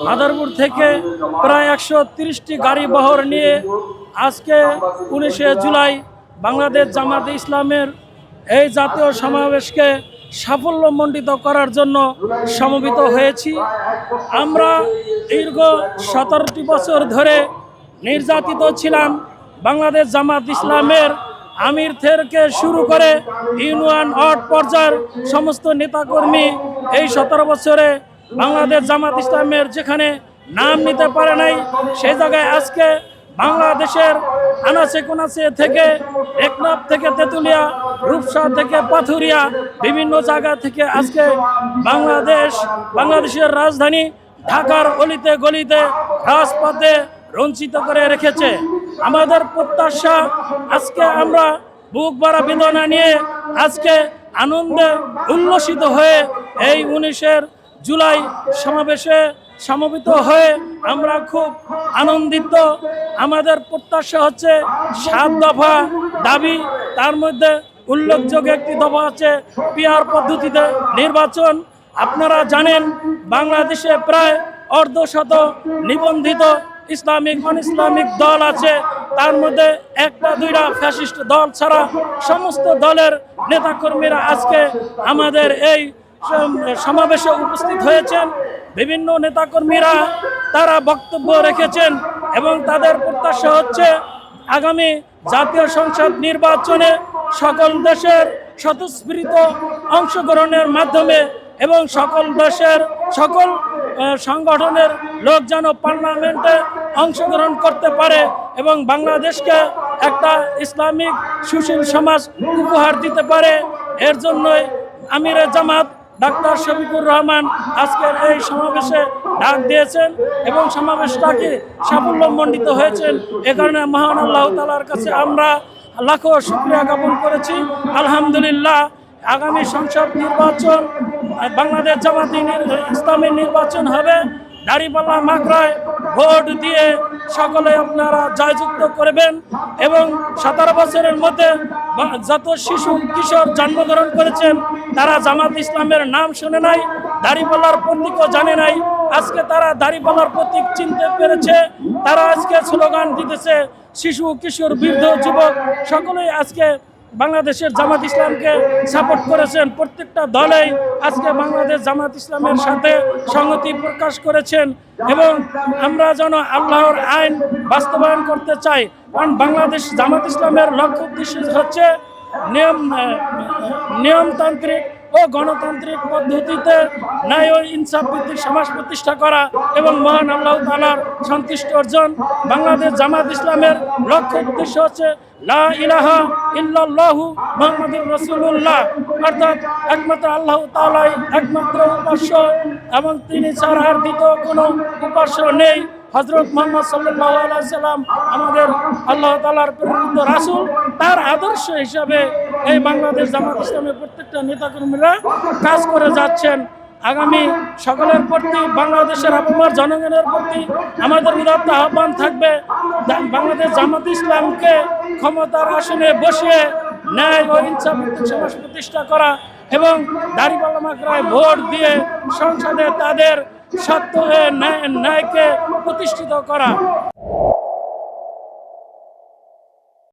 মাদারপুর থেকে প্রায় 130টি গাড়ি বহর নিয়ে আজকে 19শে জুলাই বাংলাদেশ জামাতে ইসলামের এই জাতীয় সমাবেশকে সাফল্যমণ্ডিত করার জন্য সমবেত হয়েছি। আমরা দীর্ঘ 17টি বছর ধরে নির্যাতিত ছিলাম। বাংলাদেশ জামাত ইসলামের আমির থেকে শুরু করে ইউনিয়ন ওয়ার্ড পর্যায়ের সমস্ত নেতাকর্মী এই 17 বছরে বাংলাদেশ জামাত ইসলামের যেখানে নাম নিতে পারে নাই, সেই জায়গায় আজকে বাংলাদেশের আনাচে কোনাচে থেকে টেকনাফ থেকে তেঁতুলিয়া, রূপসা থেকে পাথুরিয়া, বিভিন্ন জায়গা থেকে আজকে বাংলাদেশের রাজধানী ঢাকার অলিতে গলিতে রাজপথে রঞ্চিত করে রেখেছে। আমাদের প্রত্যাশা আজকে আমরা বুক ভরা বেদনা নিয়ে আজকে আনন্দে উল্লসিত হয়ে এই 19শে জুলাই সমাবেশে সমবেত হয়ে আমরা খুব আনন্দিত। আমাদের প্রত্যাশা হচ্ছে 7 দফা দাবি, তার মধ্যে উল্লেখযোগ্য একটি দফা আছে পিআর পদ্ধতিতে নির্বাচন। আপনারা জানেন বাংলাদেশে প্রায় অর্ধশত নিবন্ধিত ইসলামিক নন ইসলামিক দল আছে, তার মধ্যে 1-2টা ফ্যাসিস্ট দল ছাড়া সমস্ত দলের নেতাকর্মীরা আজকে আমাদের এই সমাবেশে উপস্থিত হয়েছেন। বিভিন্ন নেতাকর্মীরা তারা বক্তব্য রেখেছেন এবং তাদের প্রত্যাশা হচ্ছে আগামী জাতীয় সংসদ নির্বাচনে সকল দেশের স্বতঃস্ফূর্ত অংশগ্রহণের মাধ্যমে এবং সকল দেশের সকল সংগঠনের লোক যেন পার্লামেন্টে অংশগ্রহণ করতে পারে এবং বাংলাদেশকে একটা ইসলামিক সুশীল সমাজ উপহার দিতে পারে। এর জন্যই আমিরে জামাত ডাক্তার শফিকুর রহমান আজকের এই সমাবেশে ডাক দিয়েছেন এবং সমাবেশটাকে সাফল্যমণ্ডিত হয়েছেন। এ কারণে মহান আল্লাহ তাআলার কাছে আমরা লাখো শুকরিয়া জ্ঞাপন করেছি। আলহামদুলিল্লাহ, আগামী সংসদ নির্বাচন বাংলাদেশ জামাতে ইসলামের নির্বাচন হবে। দাঁড়িপাল্লা মাকড়ায় ভোট দিয়ে সকলে আপনারা জয়যুক্ত করবেন এবং 17 বছরের মধ্যে যত শিশু কিশোর জন্মগ্রহণ করেছেন তারা জামাত ইসলামের নাম শুনে নাই, দাঁড়িপাল্লার প্রতীকও জানে নাই। আজকে তারা দাঁড়িপাল্লার প্রতীক চিনতে পেরেছে, তারা আজকে স্লোগান দিতেছে। শিশু কিশোর বৃদ্ধ যুবক সকলেই আজকে বাংলাদেশের জামাত ইসলামকে সাপোর্ট করেছেন। প্রত্যেকটা দলেই আজকে বাংলাদেশ জামাত ইসলামের সাথে সংহতি প্রকাশ করেছেন এবং আমরা যেন আল্লাহর আইন বাস্তবায়ন করতে চাই। কারণ বাংলাদেশ জামাত ইসলামের লক্ষ্য উদ্দেশ্য হচ্ছে নিয়মতান্ত্রিক ও গণতান্ত্রিক পদ্ধতিতে ন্যায় ও ইনসাফ ভিত্তিক সমাজ প্রতিষ্ঠা করা এবং মহান আল্লাহ তাআলার সন্তুষ্টি অর্জন। বাংলাদেশ জামাত ইসলামের লক্ষ্য উদ্দেশ্য হচ্ছে লা ইলাহা ইল্লাল্লাহু মুহাম্মাদুর রাসূলুল্লাহ, অর্থাৎ একমাত্র আল্লাহ তাআলাই একমাত্র উপাস্য এবং তিনি ছাড়া আর দ্বিতীয় কোনো উপাস্য নেই। হযরত মুহাম্মদ সাল্লাল্লাহু আলাইহি ওয়াসাল্লাম আমাদের আল্লাহ তাআলার প্রেরিত রাসূল, তার আদর্শ হিসাবে এই বাংলাদেশ জামাত ইসলামের প্রত্যেকটা নেতাকর্মীরা কাজ করে যাচ্ছেন। আগামী সকলের প্রতি বাংলাদেশের আপামর জনগণের প্রতি আমাদের উদাত্ত আহ্বান থাকবে বাংলাদেশ জামাত ইসলামকে ক্ষমতার আসনে বসিয়ে ন্যায় ও ইনসাফ ভিত্তিক সমাজ প্রতিষ্ঠা করা এবং দাঁড়িপাল্লা মাকড়ায় ভোট দিয়ে সংসদে তাদের সত্য ন্যায়কে প্রতিষ্ঠিত করা।